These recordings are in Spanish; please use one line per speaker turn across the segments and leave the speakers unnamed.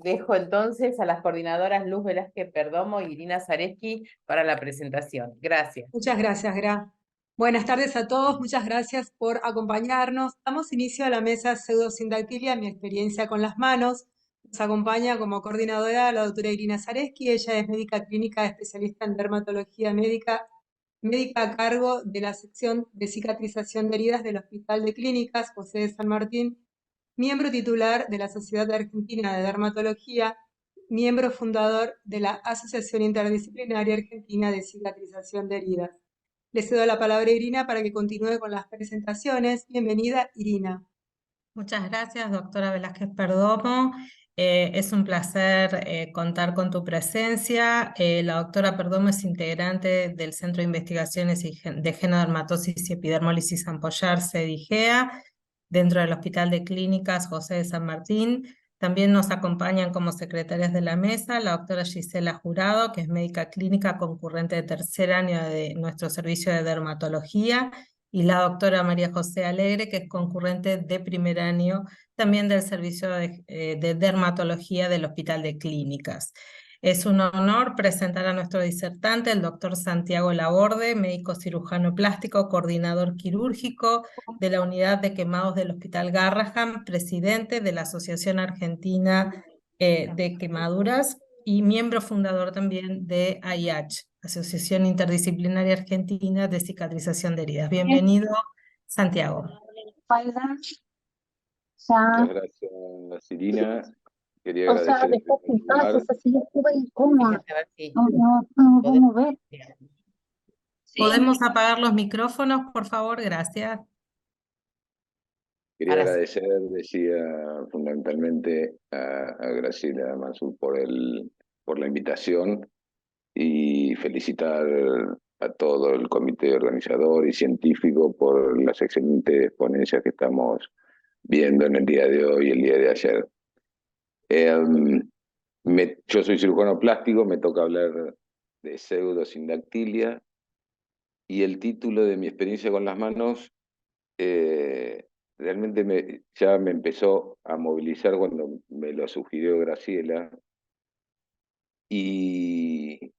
dejo entonces a las coordinadoras Luz Velázquez Perdomo y Irina Zareski para la presentación. Gracias.
Muchas gracias, Gra. Buenas tardes a todos, muchas gracias por acompañarnos. Damos inicio a la mesa Pseudosindactilia, mi experiencia con las manos. Nos acompaña como coordinadora la doctora Irina Zareski. Ella es médica clínica especialista en dermatología médica, médica a cargo de la sección de cicatrización de heridas del Hospital de Clínicas José de San Martín, miembro titular de la Sociedad Argentina de Dermatología, miembro fundador de la Asociación Interdisciplinaria Argentina de Cicatrización de Heridas. Le cedo la palabra a Irina para que continúe con las presentaciones. Bienvenida, Irina.
Muchas gracias, doctora Velázquez Perdomo. Es un placer contar con tu presencia. La doctora Perdomo es integrante del Centro de Investigaciones de Genodermatosis y Epidermólisis Ampollar, CEDIGEA, dentro del Hospital de Clínicas José de San Martín. También nos acompañan como secretarias de la mesa la doctora Gisela Jurado, que es médica clínica concurrente de tercer año de nuestro servicio de dermatología, y la doctora María José Alegre, que es concurrente de primer año también del servicio de dermatología del Hospital de Clínicas. Es un honor presentar a nuestro disertante, el doctor Santiago Laborde, médico cirujano plástico, coordinador quirúrgico de la Unidad de Quemados del Hospital Garrahan, presidente de la Asociación Argentina de Quemaduras y miembro fundador también de AIH, Asociación Interdisciplinaria Argentina de Cicatrización de Heridas. Bienvenido, Santiago.
Muchas gracias, Irina. Quería
O sea,
agradecer en
después
primer
de
lugar.
clases así yo estuve incómoda.
Fíjate a ver si
No podemos ver.
Sí,
¿Podemos apagar los micrófonos, por favor? Gracias.
Quería
ahora sí.
agradecer, decía fundamentalmente a Graciela Mansur por la invitación y felicitar a todo el comité organizador y científico por las excelentes ponencias que estamos viendo en el día de hoy y el día de ayer. Yo soy cirujano plástico, me toca hablar de pseudosindactilia y el título de mi experiencia con las manos realmente ya me empezó a movilizar cuando me lo sugirió Graciela y,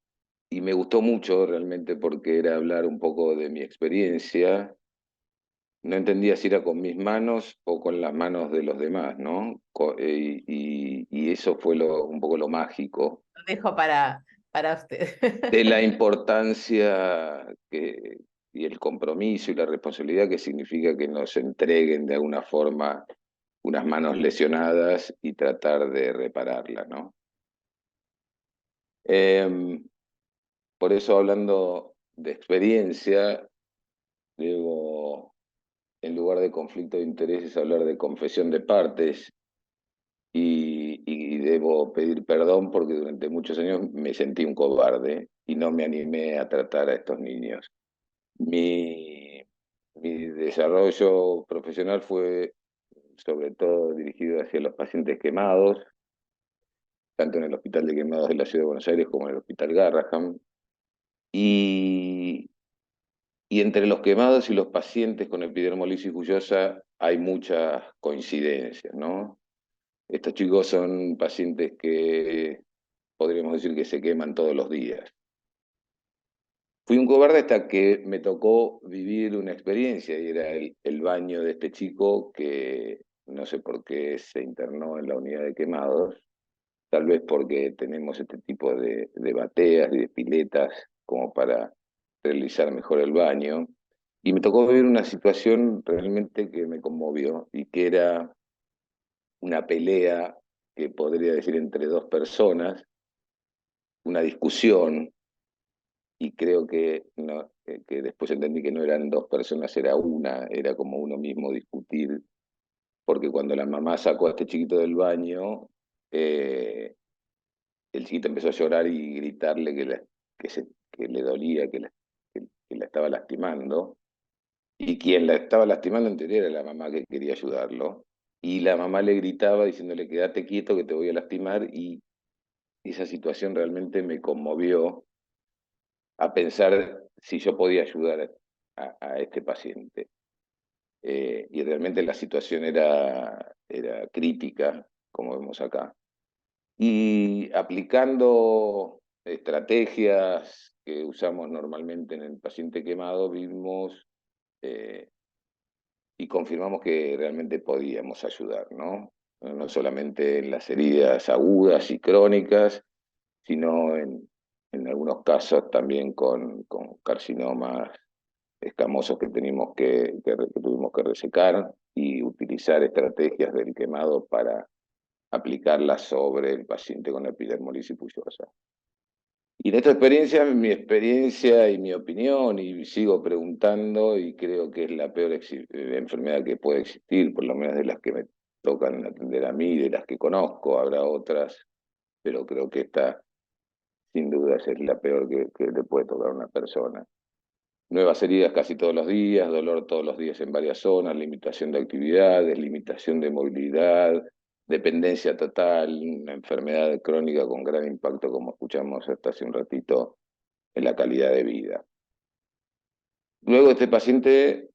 y me gustó mucho realmente porque era hablar un poco de mi experiencia. No entendía si era con mis manos o con las manos de los demás, ¿no? Y eso fue un poco lo mágico
Lo dejo para usted.
de la importancia y el compromiso y la responsabilidad que significa que nos entreguen de alguna forma unas manos lesionadas y tratar de repararlas, ¿no? Por eso, hablando de experiencia, digo, en lugar de conflicto de intereses, hablar de confesión de partes y debo pedir perdón porque durante muchos años me sentí un cobarde y no me animé a tratar a estos niños. Mi, mi desarrollo profesional fue sobre todo dirigido hacia los pacientes quemados, tanto en el Hospital de Quemados de la Ciudad de Buenos Aires como en el Hospital Garrahan. Y, y entre los quemados y los pacientes con epidermolisis bullosa hay muchas coincidencias, ¿no? Estos chicos son pacientes que podríamos decir que se queman todos los días. Fui un cobarde hasta que me tocó vivir una experiencia y era el baño de este chico que no sé por qué se internó en la unidad de quemados, tal vez porque tenemos este tipo de bateas y de piletas como para realizar mejor el baño. Y me tocó vivir una situación realmente que me conmovió y que era una pelea que podría decir entre dos personas, una discusión, y creo que, no, que después entendí que no eran dos personas, era una, era como uno mismo discutir, porque cuando la mamá sacó a este chiquito del baño, el chiquito empezó a llorar y gritarle que le dolía, que la estaba lastimando, y quien la estaba lastimando en teoría era la mamá que quería ayudarlo, y la mamá le gritaba diciéndole quédate quieto que te voy a lastimar, y esa situación realmente me conmovió a pensar si yo podía ayudar a este paciente. Y realmente la situación era crítica, como vemos acá. Y aplicando estrategias que usamos normalmente en el paciente quemado, vimos y confirmamos que realmente podíamos ayudar, ¿no? No solamente en las heridas agudas y crónicas, sino en algunos casos también con carcinomas escamosos que tuvimos que resecar y utilizar estrategias del quemado para aplicarlas sobre el paciente con epidermolisis bullosa. Y en esta experiencia, mi experiencia y mi opinión, y sigo preguntando, y creo que es la peor enfermedad que puede existir, por lo menos de las que me tocan atender a mí, de las que conozco, habrá otras, pero creo que esta, sin dudas, es la peor que le puede tocar a una persona. Nuevas heridas casi todos los días, dolor todos los días en varias zonas, limitación de actividades, limitación de movilidad, dependencia total, una enfermedad crónica con gran impacto, como escuchamos hasta hace un ratito, en la calidad de vida. Luego este paciente,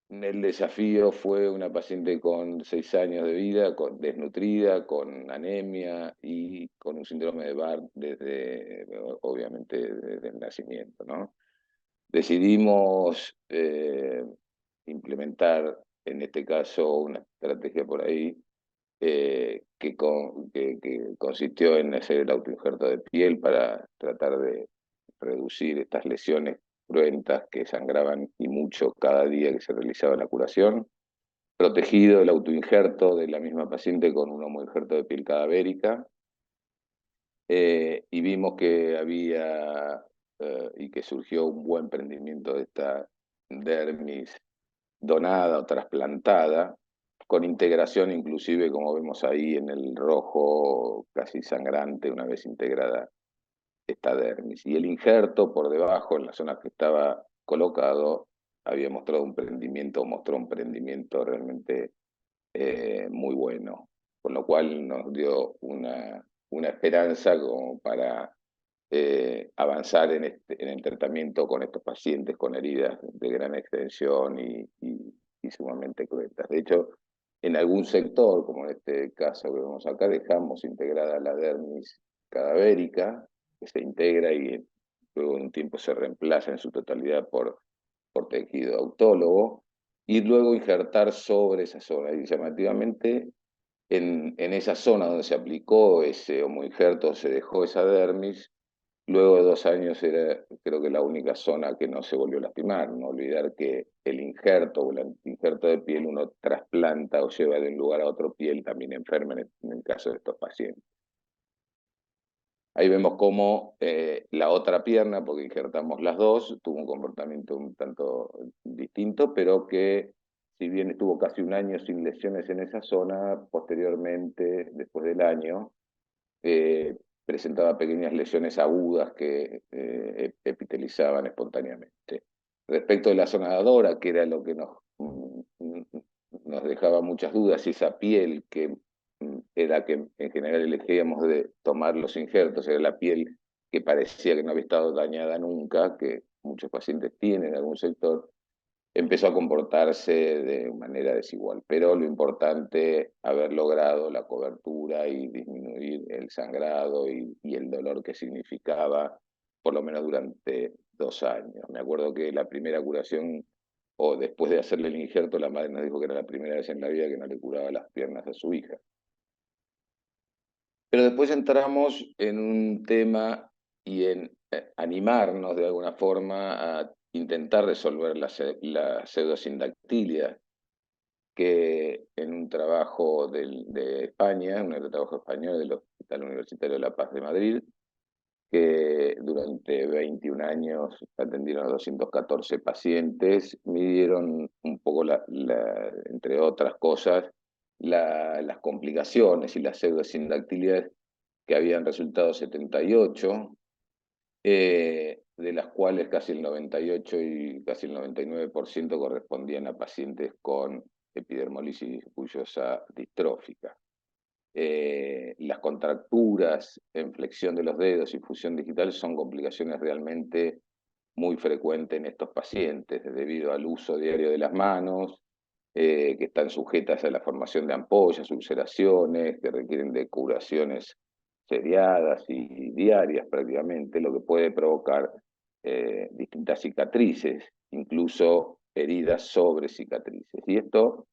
el desafío fue una paciente con 6 años de vida, desnutrida, con anemia y con un síndrome de Barth obviamente desde el nacimiento, ¿no? Decidimos implementar, en este caso, una estrategia por ahí que consistió en hacer el autoinjerto de piel para tratar de reducir estas lesiones cruentas que sangraban y mucho cada día que se realizaba la curación, protegido el autoinjerto de la misma paciente con un homoinjerto de piel cadavérica, y vimos que había y que surgió un buen prendimiento de esta dermis donada o trasplantada, con integración inclusive, como vemos ahí en el rojo casi sangrante, una vez integrada esta dermis. Y el injerto por debajo, en la zona que estaba colocado, había mostrado un prendimiento, mostró un prendimiento realmente muy bueno, con lo cual nos dio una esperanza como para avanzar en el tratamiento con estos pacientes con heridas de gran extensión y sumamente cruentas. De hecho, en algún sector, como en este caso que vemos acá, dejamos integrada la dermis cadavérica, que se integra y luego en un tiempo se reemplaza en su totalidad por tejido autólogo, y luego injertar sobre esa zona. Y llamativamente, en esa zona donde se aplicó ese homoinjerto, se dejó esa dermis, luego de 2 años era, creo que la única zona que no se volvió a lastimar. No olvidar que el injerto o el injerto de piel uno trasplanta o lleva de un lugar a otro piel también enferma en el caso de estos pacientes. Ahí vemos cómo la otra pierna, porque injertamos las dos, tuvo un comportamiento un tanto distinto, pero que si bien estuvo casi 1 año sin lesiones en esa zona, posteriormente, después del año, presentaba pequeñas lesiones agudas que epitelizaban espontáneamente. Respecto de la zona sonadora, que era lo que nos dejaba muchas dudas, y esa piel que era que en general elegíamos de tomar los injertos, era la piel que parecía que no había estado dañada nunca, que muchos pacientes tienen en algún sector, empezó a comportarse de manera desigual. Pero lo importante, haber logrado la cobertura y disminuir el sangrado y el dolor que significaba, por lo menos durante 2 años. Me acuerdo que la primera curación, o después de hacerle el injerto, la madre nos dijo que era la primera vez en la vida que no le curaba las piernas a su hija. Pero después entramos en un tema y en animarnos de alguna forma a intentar resolver la pseudosindactilia, que en un trabajo de España, un trabajo español del Hospital Universitario de La Paz de Madrid, que durante 21 años atendieron a 214 pacientes, midieron un poco, entre otras cosas, las complicaciones y las pseudosindactilidades, que habían resultado 78, de las cuales casi el 98 y casi el 99% correspondían a pacientes con epidermolisis bullosa distrófica. Las contracturas en flexión de los dedos y fusión digital son complicaciones realmente muy frecuentes en estos pacientes debido al uso diario de las manos, que están sujetas a la formación de ampollas, ulceraciones, que requieren de curaciones seriadas y diarias prácticamente, lo que puede provocar distintas cicatrices, incluso heridas sobre cicatrices. Y esto,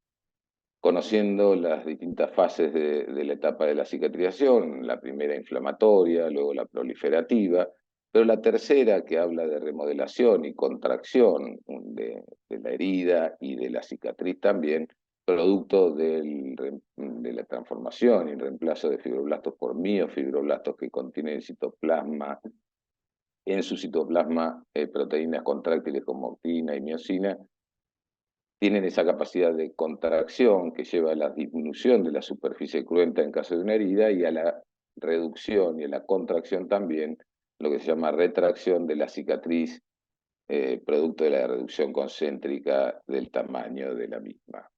conociendo las distintas fases de la etapa de la cicatrización, la primera inflamatoria, luego la proliferativa, pero la tercera, que habla de remodelación y contracción de la herida y de la cicatriz también, producto de la transformación y el reemplazo de fibroblastos por miofibroblastos que contienen citoplasma, en su citoplasma proteínas contráctiles como actina y miosina, tienen esa capacidad de contracción que lleva a la disminución de la superficie cruenta en caso de una herida y a la reducción y a la contracción también, lo que se llama retracción de la cicatriz, producto de la reducción concéntrica del tamaño de la misma.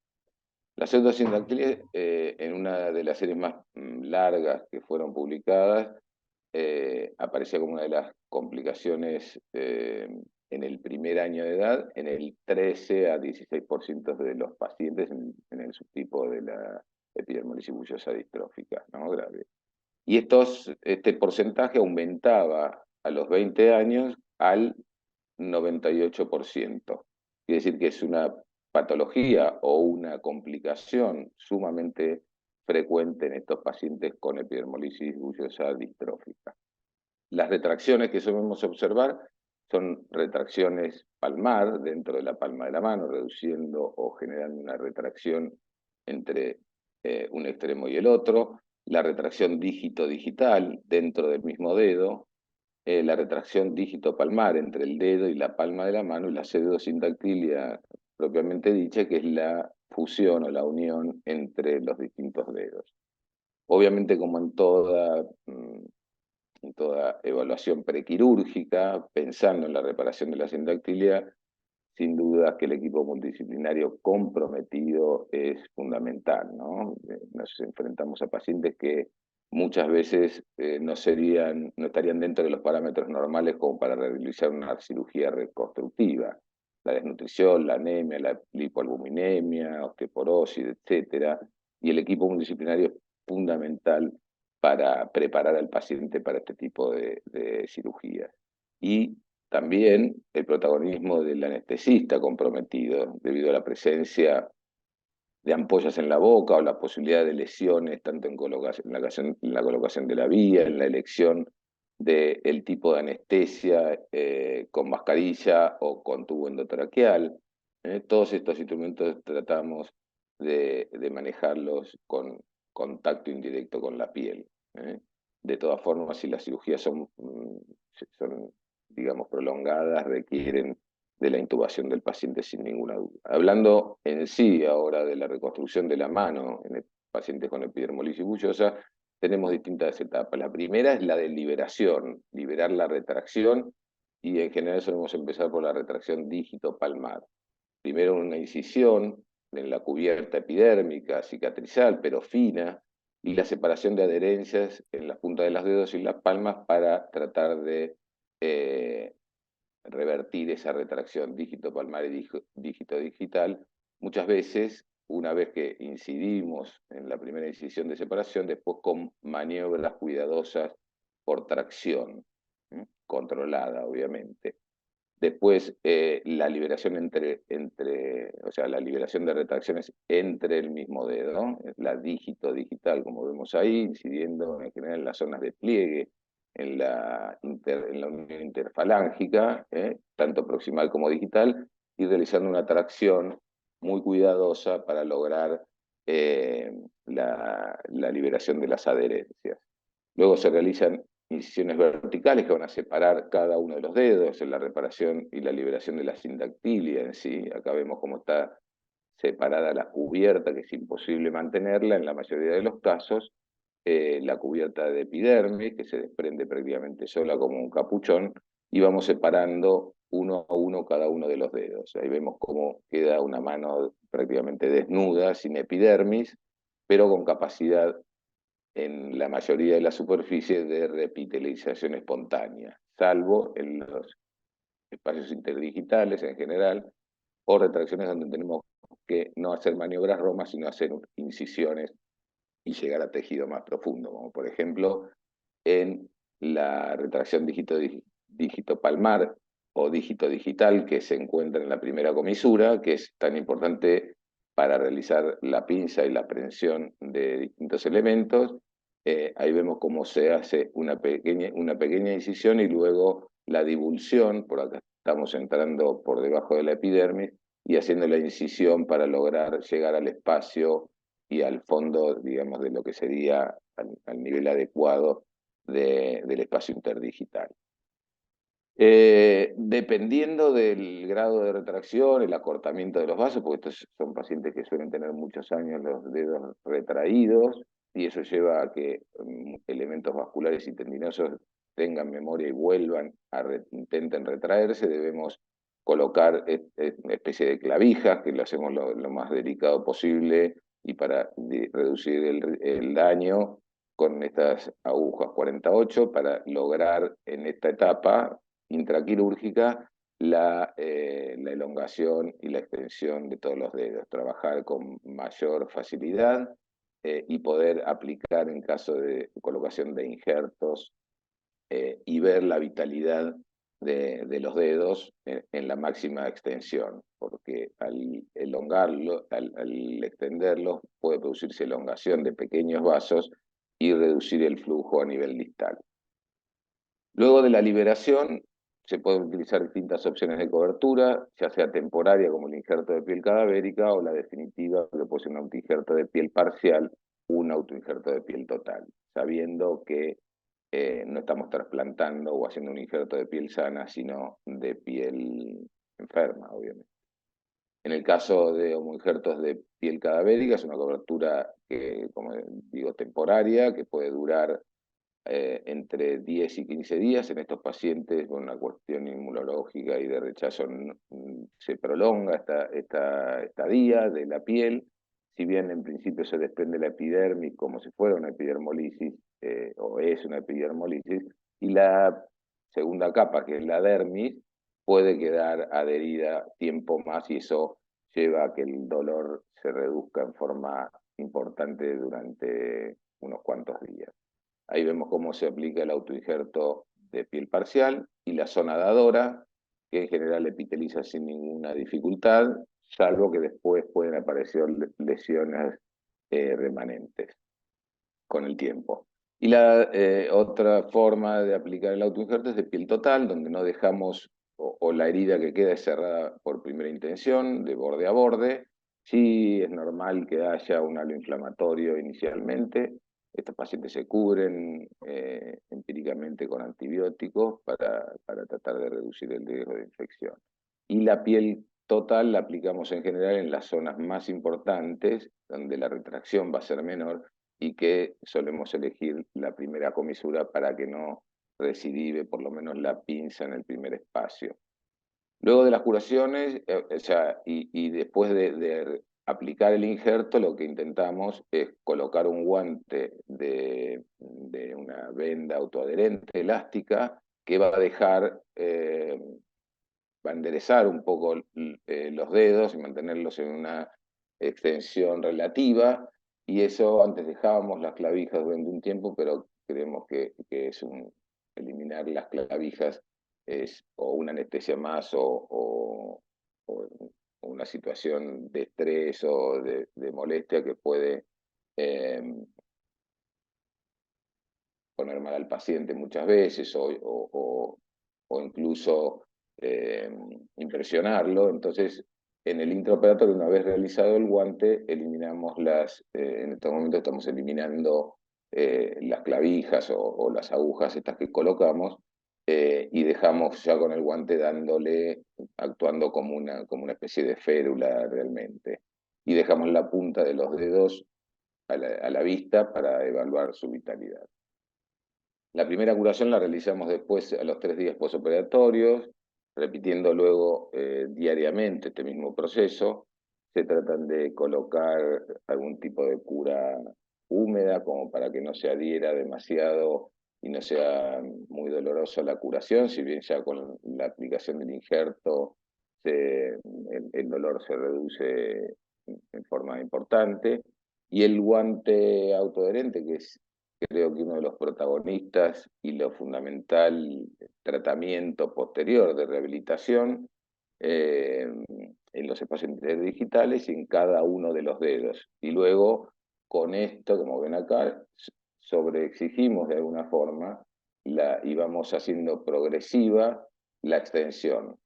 La pseudosindactilia, en una de las series más largas que fueron publicadas, aparecía como una de las complicaciones en el primer año de edad, en el 13 a 16% de los pacientes en el subtipo de la epidermolisis bullosa distrófica, ¿no? Grave. Y este porcentaje aumentaba a los 20 años al 98%. Quiere decir que es una patología o una complicación sumamente frecuente en estos pacientes con epidermolisis bullosa distrófica. Las retracciones que solemos observar son retracciones palmar dentro de la palma de la mano, reduciendo o generando una retracción entre un extremo y el otro, la retracción dígito-digital dentro del mismo dedo, la retracción dígito-palmar entre el dedo y la palma de la mano, y la pseudosindactilia propiamente dicha, que es la fusión o la unión entre los distintos dedos. Obviamente, como en toda evaluación prequirúrgica, pensando en la reparación de la sindactilia, sin duda que el equipo multidisciplinario comprometido es fundamental, ¿no? Nos enfrentamos a pacientes que muchas veces no estarían dentro de los parámetros normales como para realizar una cirugía reconstructiva. La desnutrición, la anemia, la lipoalbuminemia, osteoporosis, etcétera. Y el equipo multidisciplinario es fundamental para preparar al paciente para este tipo de cirugías. Y también el protagonismo del anestesista comprometido, debido a la presencia de ampollas en la boca o la posibilidad de lesiones, tanto en la colocación de la vía, en la elección del tipo de anestesia, con mascarilla o con tubo endotraqueal. Todos estos instrumentos tratamos de manejarlos con contacto indirecto con la piel. De todas formas, si las cirugías son digamos, prolongadas, requieren de la intubación del paciente sin ninguna duda. Hablando en sí ahora de la reconstrucción de la mano en el paciente con epidermolisis bullosa, tenemos distintas etapas. La primera es la de liberación, liberar la retracción, y en general solemos empezar por la retracción dígito-palmar. Primero una incisión en la cubierta epidérmica, cicatrizal, pero fina, y la separación de adherencias en las puntas de los dedos y las palmas para tratar de revertir esa retracción dígito-palmar y dígito-digital. Muchas veces, una vez que incidimos en la primera incisión de separación, después con maniobras cuidadosas por tracción, controlada obviamente. Después la liberación o sea, la liberación de retracciones entre el mismo dedo, la dígito-digital, como vemos ahí, incidiendo en general en las zonas de pliegue, en la unión interfalángica, tanto proximal como digital, y realizando una tracción muy cuidadosa para lograr la liberación de las adherencias. Luego se realizan incisiones verticales que van a separar cada uno de los dedos en la reparación y la liberación de la sindactilia en sí. Acá vemos cómo está separada la cubierta, que es imposible mantenerla en la mayoría de los casos, la cubierta de epidermis, que se desprende prácticamente sola como un capuchón, y vamos separando uno a uno cada uno de los dedos. Ahí vemos cómo queda una mano prácticamente desnuda, sin epidermis, pero con capacidad en la mayoría de las superficies de repitelización espontánea, salvo en los espacios interdigitales en general, o retracciones donde tenemos que no hacer maniobras romas, sino hacer incisiones y llegar a tejido más profundo, como por ejemplo en la retracción dígito palmar o dígito digital que se encuentra en la primera comisura, que es tan importante para realizar la pinza y la aprehensión de distintos elementos. Ahí vemos cómo se hace una pequeña incisión y luego la divulsión. Por acá estamos entrando por debajo de la epidermis y haciendo la incisión para lograr llegar al espacio y al fondo, digamos, de lo que sería al nivel adecuado del espacio interdigital. Dependiendo del grado de retracción, el acortamiento de los vasos, porque estos son pacientes que suelen tener muchos años los dedos retraídos, y eso lleva a que elementos vasculares y tendinosos tengan memoria y vuelvan intenten retraerse, debemos colocar una especie de clavijas, que lo hacemos lo más delicado posible, y para reducir el daño con estas agujas 48, para lograr en esta etapa intraquirúrgica la elongación y la extensión de todos los dedos, trabajar con mayor facilidad y poder aplicar en caso de colocación de injertos y ver la vitalidad de los dedos en la máxima extensión, porque al elongarlo, al extenderlos, puede producirse elongación de pequeños vasos y reducir el flujo a nivel distal. Luego de la liberación, se pueden utilizar distintas opciones de cobertura, ya sea temporaria como el injerto de piel cadavérica o la definitiva, que puede ser un autoinjerto de piel parcial o un autoinjerto de piel total, sabiendo que no estamos trasplantando o haciendo un injerto de piel sana, sino de piel enferma, obviamente. En el caso de homoinjertos de piel cadavérica, es una cobertura que, como digo, temporaria, que puede durar entre 10 y 15 días. En estos pacientes con una cuestión inmunológica y de rechazo se prolonga esta estadía de la piel, si bien en principio se desprende la epidermis como si fuera una epidermolisis, o es una epidermolisis, y la segunda capa, que es la dermis, puede quedar adherida tiempo más y eso lleva a que el dolor se reduzca en forma importante durante unos cuantos días. Ahí vemos cómo se aplica el autoinjerto de piel parcial y la zona dadora, que en general epiteliza sin ninguna dificultad, salvo que después pueden aparecer lesiones remanentes con el tiempo. Y la otra forma de aplicar el autoinjerto es de piel total, donde no dejamos, o la herida que queda es cerrada por primera intención, de borde a borde. Sí es normal que haya un halo inflamatorio inicialmente. Estos pacientes se cubren empíricamente con antibióticos para tratar de reducir el riesgo de infección. Y la piel total la aplicamos en general en las zonas más importantes, donde la retracción va a ser menor, y que solemos elegir la primera comisura para que no recidive por lo menos la pinza en el primer espacio. Luego de las curaciones, y después de aplicar el injerto, lo que intentamos es colocar un guante de una venda autoadherente elástica que va a dejar, va a enderezar un poco los dedos y mantenerlos en una extensión relativa, y eso antes dejábamos las clavijas durante un tiempo, pero creemos que es eliminar las clavijas es o una anestesia más o una situación de estrés o de molestia que puede poner mal al paciente muchas veces o incluso impresionarlo. Entonces, en el intraoperatorio, una vez realizado el guante, eliminamos en estos momentos estamos eliminando las clavijas o las agujas estas que colocamos, y dejamos ya con el guante actuando como una especie de férula realmente. Y dejamos la punta de los dedos a la vista para evaluar su vitalidad. La primera curación la realizamos después a los 3 días posoperatorios, repitiendo luego diariamente este mismo proceso. Se tratan de colocar algún tipo de cura húmeda como para que no se adhiera demasiado y no sea muy dolorosa la curación, si bien ya con la aplicación del injerto el dolor se reduce en forma importante. Y el guante autoadherente, que creo que uno de los protagonistas y lo fundamental tratamiento posterior de rehabilitación en los espacios interdigitales y en cada uno de los dedos. Y luego, con esto, como ven acá, sobreexigimos de alguna forma y vamos haciendo progresiva la extensión,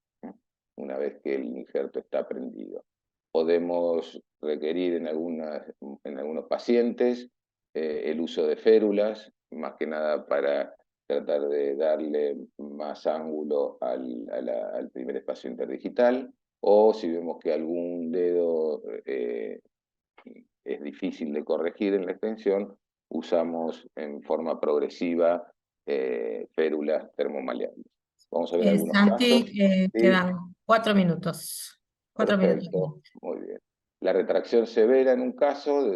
una vez que el injerto está prendido. Podemos requerir en algunos pacientes el uso de férulas, más que nada para tratar de darle más ángulo al primer espacio interdigital, o si vemos que algún dedo es difícil de corregir en la extensión, usamos en forma progresiva férulas termomaleables. Vamos a ver algunos
Santi,
casos. ¿Sí?
quedan 4 minutos. 4 minutos.
Perfecto, muy bien. La retracción severa en un caso,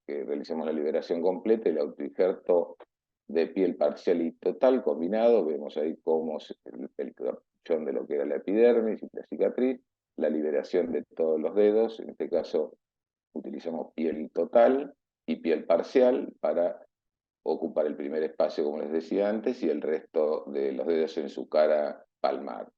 que realicemos la liberación completa, el autoinjerto de piel parcial y total combinado, vemos ahí cómo el capuchón de lo que era la epidermis y la cicatriz, la liberación de todos los dedos, en este caso utilizamos piel total y piel parcial para ocupar el primer espacio, como les decía antes, y el resto de los dedos en su cara palmar.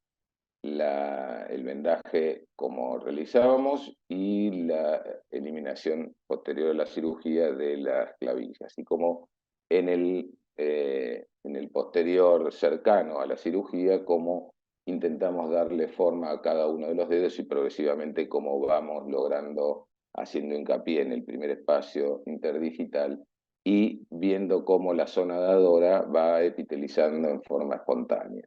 El vendaje como realizábamos y la eliminación posterior a la cirugía de las clavillas, así como en el posterior cercano a la cirugía, como intentamos darle forma a cada uno de los dedos y progresivamente cómo vamos logrando, haciendo hincapié en el primer espacio interdigital y viendo cómo la zona dadora va epitelizando en forma espontánea.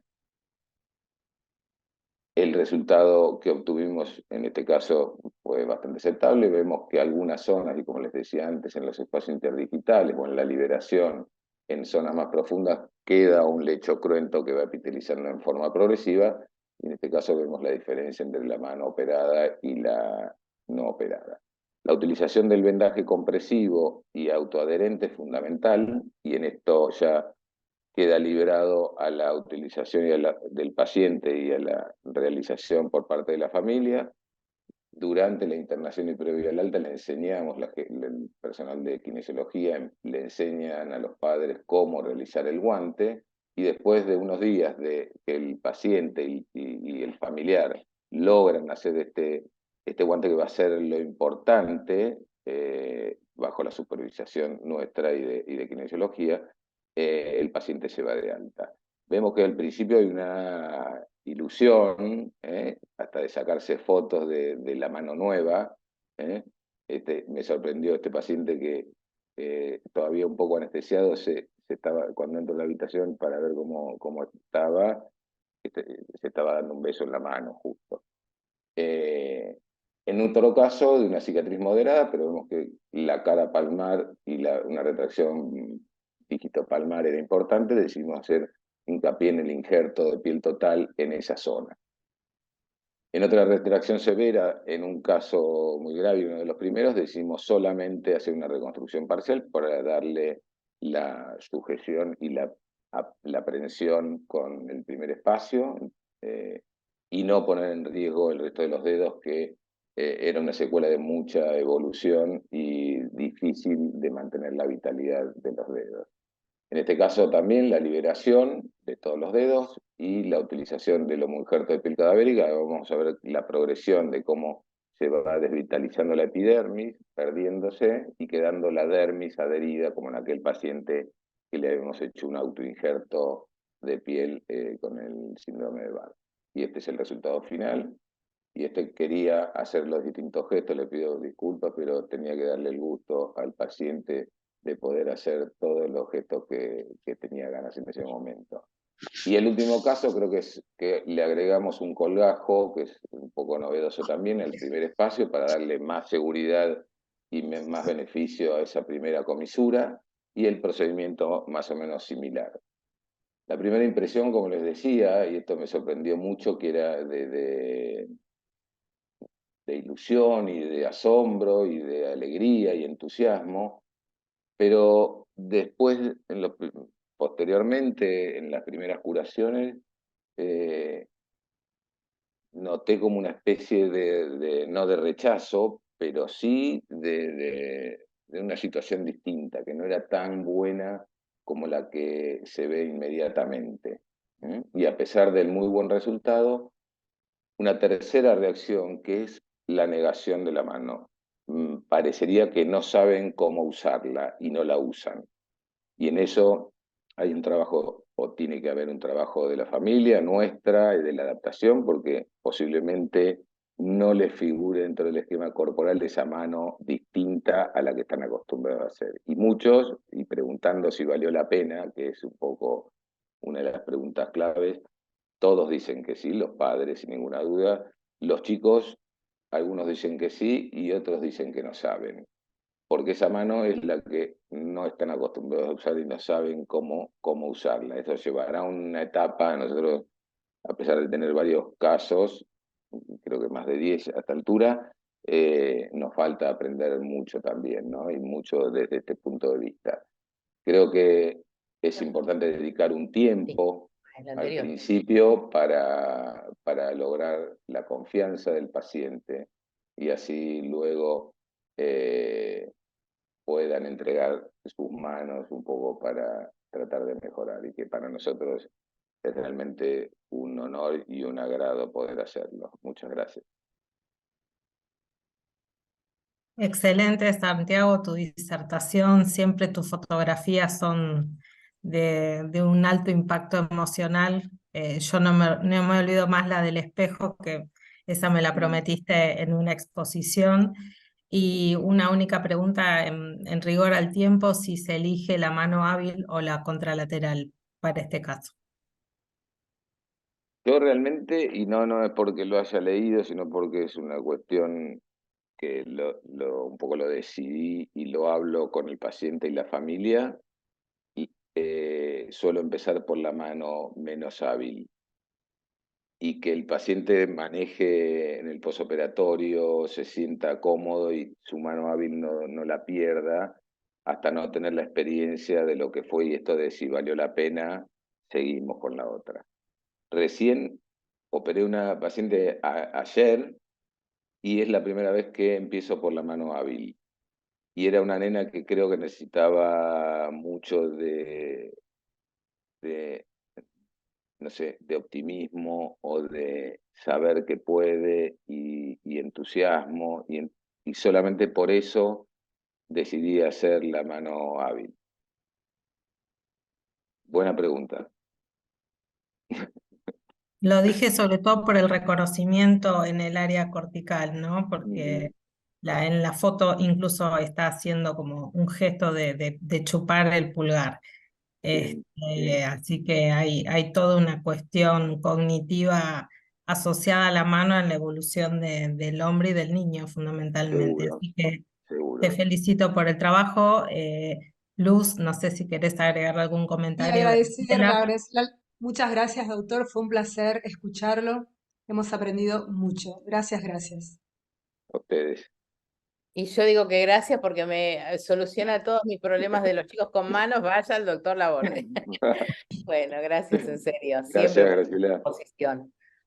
El resultado que obtuvimos en este caso fue bastante aceptable. Vemos que algunas zonas, y como les decía antes, en los espacios interdigitales o en la liberación, en zonas más profundas, queda un lecho cruento que va epitelizando en forma progresiva. Y en este caso vemos la diferencia entre la mano operada y la no operada. La utilización del vendaje compresivo y autoadherente es fundamental, y en esto ya queda liberado a la utilización del paciente y a la realización por parte de la familia. Durante la internación y previo al alta le enseñamos, el personal de kinesiología le enseñan a los padres cómo realizar el guante, y después de unos días de que el paciente y el familiar logran hacer este guante, que va a ser lo importante, bajo la supervisación nuestra y de kinesiología, el paciente se va de alta. Vemos que al principio hay una ilusión, hasta de sacarse fotos de la mano nueva. Me sorprendió este paciente que todavía un poco anestesiado, cuando entró a la habitación para ver cómo estaba, se estaba dando un beso en la mano justo. En otro caso, de una cicatriz moderada, pero vemos que la cara palmar y una retracción dígito-palmar era importante, decidimos hacer hincapié en el injerto de piel total en esa zona. En otra retracción severa, en un caso muy grave, uno de los primeros, decidimos solamente hacer una reconstrucción parcial para darle la sujeción y la prensión con el primer espacio, y no poner en riesgo el resto de los dedos, que era una secuela de mucha evolución y difícil de mantener la vitalidad de los dedos. En este caso también la liberación de todos los dedos y la utilización del homoinjerto de piel cadavérica. Vamos a ver la progresión de cómo se va desvitalizando la epidermis, perdiéndose y quedando la dermis adherida, como en aquel paciente que le habíamos hecho un autoinjerto de piel con el síndrome de Barr. Y este es el resultado final. Y quería hacer los distintos gestos, le pido disculpas, pero tenía que darle el gusto al paciente de poder hacer todos los gestos que tenía ganas en ese momento. Y el último caso creo que es que le agregamos un colgajo, que es un poco novedoso también, al primer espacio, para darle más seguridad y más beneficio a esa primera comisura, y el procedimiento más o menos similar. La primera impresión, como les decía, y esto me sorprendió mucho, que era de ilusión y de asombro y de alegría y entusiasmo, pero después, posteriormente, en las primeras curaciones, noté como una especie no de rechazo, pero sí de una situación distinta, que no era tan buena como la que se ve inmediatamente. Y a pesar del muy buen resultado, una tercera reacción que es la negación de la mano. Parecería que no saben cómo usarla y no la usan. Y en eso hay un trabajo, o tiene que haber un trabajo de la familia, nuestra, y de la adaptación, porque posiblemente no les figure dentro del esquema corporal esa mano distinta a la que están acostumbrados a hacer. Y muchos, y preguntando si valió la pena, que es un poco una de las preguntas claves, todos dicen que sí, los padres, sin ninguna duda. Los chicos, algunos dicen que sí y otros dicen que no saben, porque esa mano es la que no están acostumbrados a usar y no saben cómo usarla. Eso llevará una etapa. Nosotros, a pesar de tener varios casos, creo que más de 10 a esta altura, nos falta aprender mucho también, ¿no? Y mucho desde este punto de vista. Creo que es importante dedicar un tiempo
El
al
anterior.
principio para lograr la confianza del paciente y así luego puedan entregar sus manos un poco para tratar de mejorar, y que para nosotros es realmente un honor y un agrado poder hacerlo. Muchas gracias.
Excelente, Santiago, tu disertación, siempre tus fotografías son de un alto impacto emocional. Yo no me olvido más la del espejo, que esa me la prometiste en una exposición. Y una única pregunta en rigor al tiempo, si se elige la mano hábil o la contralateral para este caso.
Yo realmente, y no es porque lo haya leído, sino porque es una cuestión que un poco lo decidí y lo hablo con el paciente y la familia, suelo empezar por la mano menos hábil y que el paciente maneje en el posoperatorio, se sienta cómodo y su mano hábil no la pierda hasta no tener la experiencia de lo que fue, y esto de si valió la pena, seguimos con la otra. Recién operé una paciente ayer y es la primera vez que empiezo por la mano hábil. Y era una nena que creo que necesitaba mucho de, no sé, de optimismo o de saber que puede y entusiasmo. Y solamente por eso decidí hacer la mano hábil. Buena pregunta.
Lo dije sobre todo por el reconocimiento en el área cortical, ¿no? Porque en la foto incluso está haciendo como un gesto de chupar el pulgar.
Bien, bien,
Así que hay toda una cuestión cognitiva asociada a la mano en la evolución del hombre y del niño, fundamentalmente.
seguro,
Así que te
seguro.
felicito por el trabajo. Luz, no sé si querés agregar algún
Y
comentario.
agradecerle, muchas gracias, doctor. Fue un placer escucharlo. Hemos aprendido mucho. Gracias, gracias.
A ustedes.
Y yo digo que gracias porque me soluciona todos mis problemas de los chicos con manos. Vaya al doctor Laborde. Bueno, gracias en serio. Siempre
Gracias,
por
Graciela.
su posición.